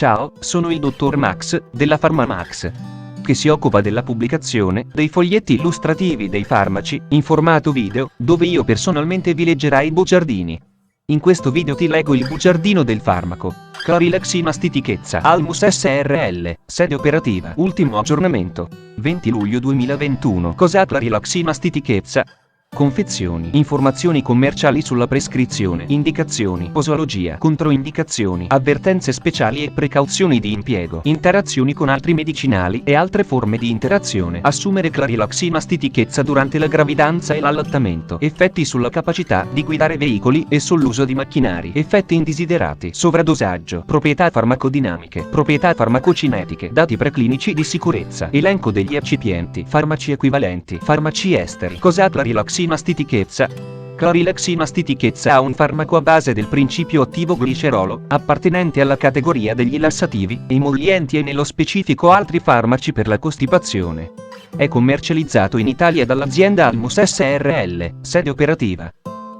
Ciao, sono il dottor Max, della PharmaMax, che si occupa della pubblicazione dei foglietti illustrativi dei farmaci, in formato video, dove io personalmente vi leggerai i bugiardini. In questo video ti leggo il bugiardino del farmaco. Clarilax mastitichezza Almus SRL, sede operativa. Ultimo aggiornamento. 20 luglio 2021. Cos'ha Clarilax mastitichezza? Confezioni, informazioni commerciali sulla prescrizione, indicazioni, posologia, controindicazioni, avvertenze speciali e precauzioni di impiego, interazioni con altri medicinali e altre forme di interazione. Assumere Clarilax mastitichezza durante la gravidanza e l'allattamento. Effetti sulla capacità di guidare veicoli e sull'uso di macchinari. Effetti indesiderati. Sovradosaggio. Proprietà farmacodinamiche. Proprietà farmacocinetiche. Dati preclinici di sicurezza. Elenco degli eccipienti. Farmaci equivalenti. Farmaci esteri. Cos'ha Clarilax mastitichezza? Clarilax mastitichezza ha un farmaco a base del principio attivo glicerolo, appartenente alla categoria degli lassativi, emollienti e nello specifico altri farmaci per la costipazione. È commercializzato in Italia dall'azienda Almus SRL, sede operativa.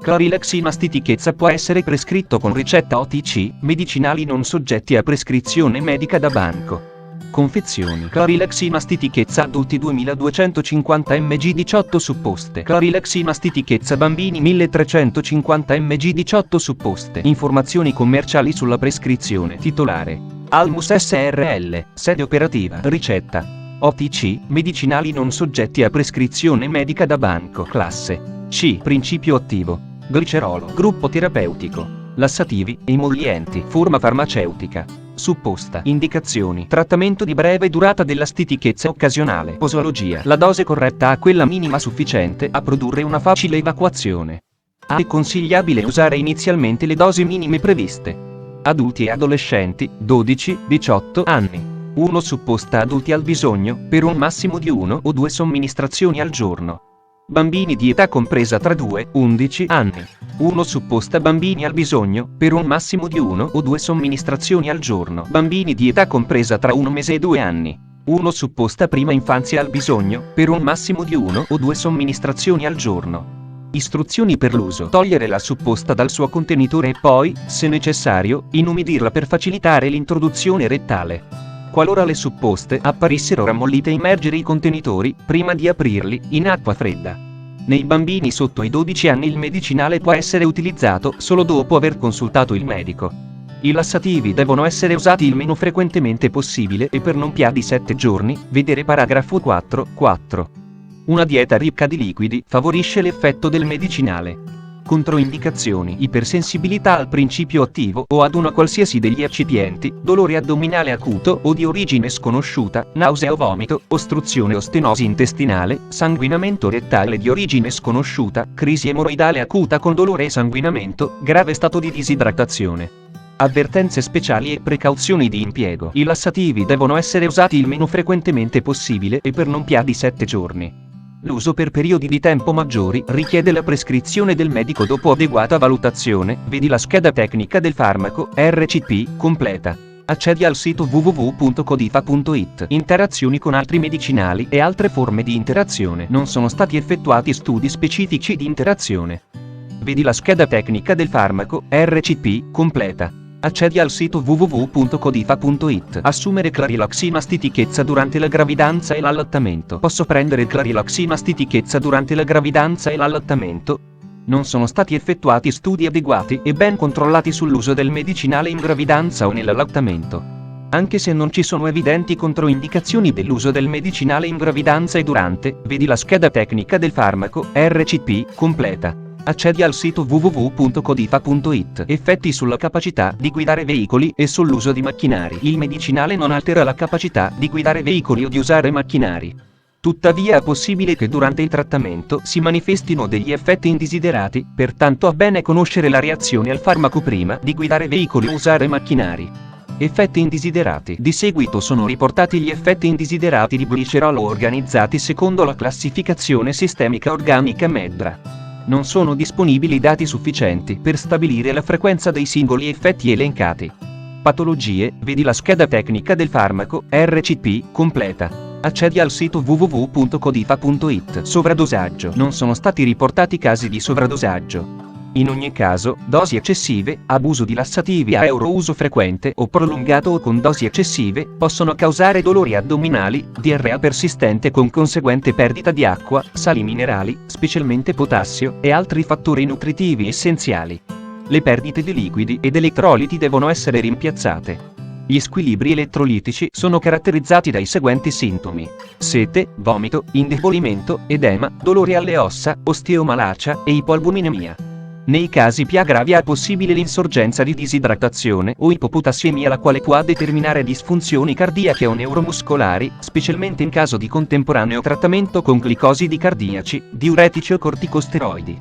Clarilax mastitichezza può essere prescritto con ricetta OTC, medicinali non soggetti a prescrizione medica da banco. Confezioni. Clarilax mastitichezza adulti 2250 mg 18 supposte. Clarilax mastitichezza bambini 1350 mg 18 supposte. Informazioni commerciali sulla prescrizione. Titolare: Almus SRL, sede operativa. Ricetta: OTC, medicinali non soggetti a prescrizione medica da banco. Classe C. Principio attivo: glicerolo. Gruppo terapeutico: lassativi, emollienti. Forma farmaceutica: supposta. Indicazioni: trattamento di breve durata della stitichezza occasionale. Posologia: la dose corretta a quella minima sufficiente a produrre una facile evacuazione. È consigliabile usare inizialmente le dosi minime previste. Adulti e adolescenti, 12-18 anni. 1 supposta adulti al bisogno, per un massimo di 1 o 2 somministrazioni al giorno. Bambini di età compresa tra 2-11 anni. 1 supposta bambini al bisogno, per un massimo di 1 o 2 somministrazioni al giorno. Bambini di età compresa tra 1 mese e 2 anni. 1 supposta prima infanzia al bisogno, per un massimo di 1 o 2 somministrazioni al giorno. Istruzioni per l'uso: togliere la supposta dal suo contenitore e poi, se necessario, inumidirla per facilitare l'introduzione rettale. Qualora le supposte apparissero rammollite, immergere i contenitori, prima di aprirli, in acqua fredda. Nei bambini sotto i 12 anni il medicinale può essere utilizzato solo dopo aver consultato il medico. I lassativi devono essere usati il meno frequentemente possibile e per non più di 7 giorni, vedere paragrafo 4.4. Una dieta ricca di liquidi favorisce l'effetto del medicinale. Controindicazioni: ipersensibilità al principio attivo o ad una qualsiasi degli eccipienti, dolore addominale acuto o di origine sconosciuta, nausea o vomito, ostruzione o stenosi intestinale, sanguinamento rettale di origine sconosciuta, crisi emoroidale acuta con dolore e sanguinamento, grave stato di disidratazione. Avvertenze speciali e precauzioni di impiego: i lassativi devono essere usati il meno frequentemente possibile e per non più di 7 giorni. L'uso per periodi di tempo maggiori richiede la prescrizione del medico dopo adeguata valutazione, vedi la scheda tecnica del farmaco, RCP, completa. Accedi al sito www.codifa.it. Interazioni con altri medicinali e altre forme di interazione. Non sono stati effettuati studi specifici di interazione. Vedi la scheda tecnica del farmaco, RCP, completa. Accedi al sito www.codifa.it. Assumere Clarilax mastitichezza durante la gravidanza e l'allattamento. Posso prendere Clarilax mastitichezza durante la gravidanza e l'allattamento? Non sono stati effettuati studi adeguati e ben controllati sull'uso del medicinale in gravidanza o nell'allattamento. Anche se non ci sono evidenti controindicazioni dell'uso del medicinale in gravidanza e durante, vedi la scheda tecnica del farmaco, RCP, completa. Accedi al sito www.codifa.it. Effetti sulla capacità di guidare veicoli e sull'uso di macchinari. Il medicinale non altera la capacità di guidare veicoli o di usare macchinari. Tuttavia è possibile che durante il trattamento si manifestino degli effetti indesiderati, pertanto è bene conoscere la reazione al farmaco prima di guidare veicoli o usare macchinari. Effetti indesiderati. Di seguito sono riportati gli effetti indesiderati di glicerolo organizzati secondo la classificazione sistemica organica MEDRA. Non sono disponibili dati sufficienti per stabilire la frequenza dei singoli effetti elencati. Patologie: vedi la scheda tecnica del farmaco, RCP, completa. Accedi al sito www.codifa.it. Sovradosaggio: non sono stati riportati casi di sovradosaggio. In ogni caso, dosi eccessive, abuso di lassativi a uso frequente o prolungato o con dosi eccessive, possono causare dolori addominali, diarrea persistente con conseguente perdita di acqua, sali minerali, specialmente potassio, e altri fattori nutritivi essenziali. Le perdite di liquidi ed elettroliti devono essere rimpiazzate. Gli squilibri elettrolitici sono caratterizzati dai seguenti sintomi: sete, vomito, indebolimento, edema, dolori alle ossa, osteomalacia e ipoalbuminemia. Nei casi più gravi è possibile l'insorgenza di disidratazione o ipopotassiemia, la quale può determinare disfunzioni cardiache o neuromuscolari, specialmente in caso di contemporaneo trattamento con glicosidi cardiaci, diuretici o corticosteroidi.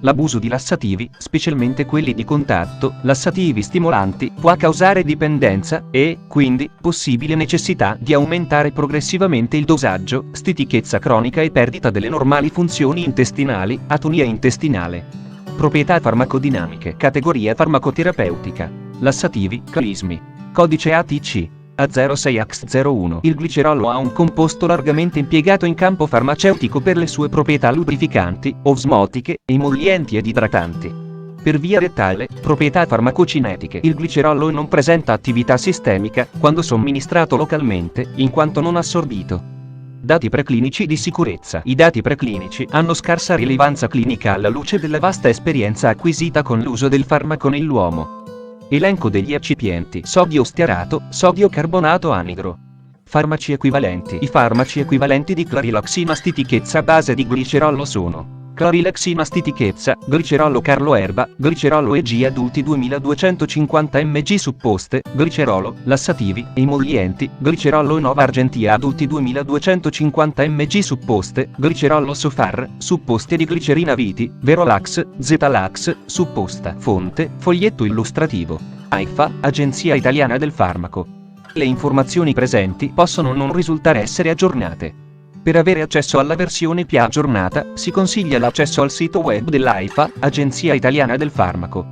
L'abuso di lassativi, specialmente quelli di contatto, lassativi stimolanti, può causare dipendenza e, quindi, possibile necessità di aumentare progressivamente il dosaggio, stitichezza cronica e perdita delle normali funzioni intestinali, atonia intestinale. Proprietà farmacodinamiche. Categoria farmacoterapeutica. Lassativi, calismi. Codice ATC. A06X01. Il glicerolo ha un composto largamente impiegato in campo farmaceutico per le sue proprietà lubrificanti, osmotiche, emollienti ed idratanti. Per via rettale, proprietà farmacocinetiche. Il glicerolo non presenta attività sistemica quando somministrato localmente, in quanto non assorbito. Dati preclinici di sicurezza. I dati preclinici hanno scarsa rilevanza clinica alla luce della vasta esperienza acquisita con l'uso del farmaco nell'uomo. Elenco degli eccipienti: sodio stearato, sodio carbonato anidro. Farmaci equivalenti. I farmaci equivalenti di clarilaxina stitichezza a base di glicerolo sono: clarilaxina stitichezza, glicerolo Carlo Erba, glicerolo EG adulti 2250 mg supposte, glicerolo, lassativi, emollienti, glicerolo Nova Argentia adulti 2250 mg supposte, glicerolo Sofar, supposte di glicerina Viti, Verolax, Zetalax, supposta. Fonte, foglietto illustrativo. AIFA, Agenzia Italiana del Farmaco. Le informazioni presenti possono non risultare essere aggiornate. Per avere accesso alla versione più aggiornata, si consiglia l'accesso al sito web dell'AIFA, Agenzia Italiana del Farmaco.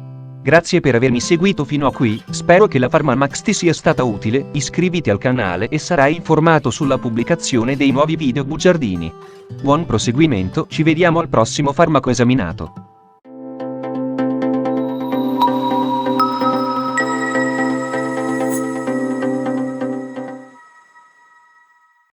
Grazie per avermi seguito fino a qui, spero che la PharmaMax ti sia stata utile, iscriviti al canale e sarai informato sulla pubblicazione dei nuovi video bugiardini. Buon proseguimento, ci vediamo al prossimo farmaco esaminato.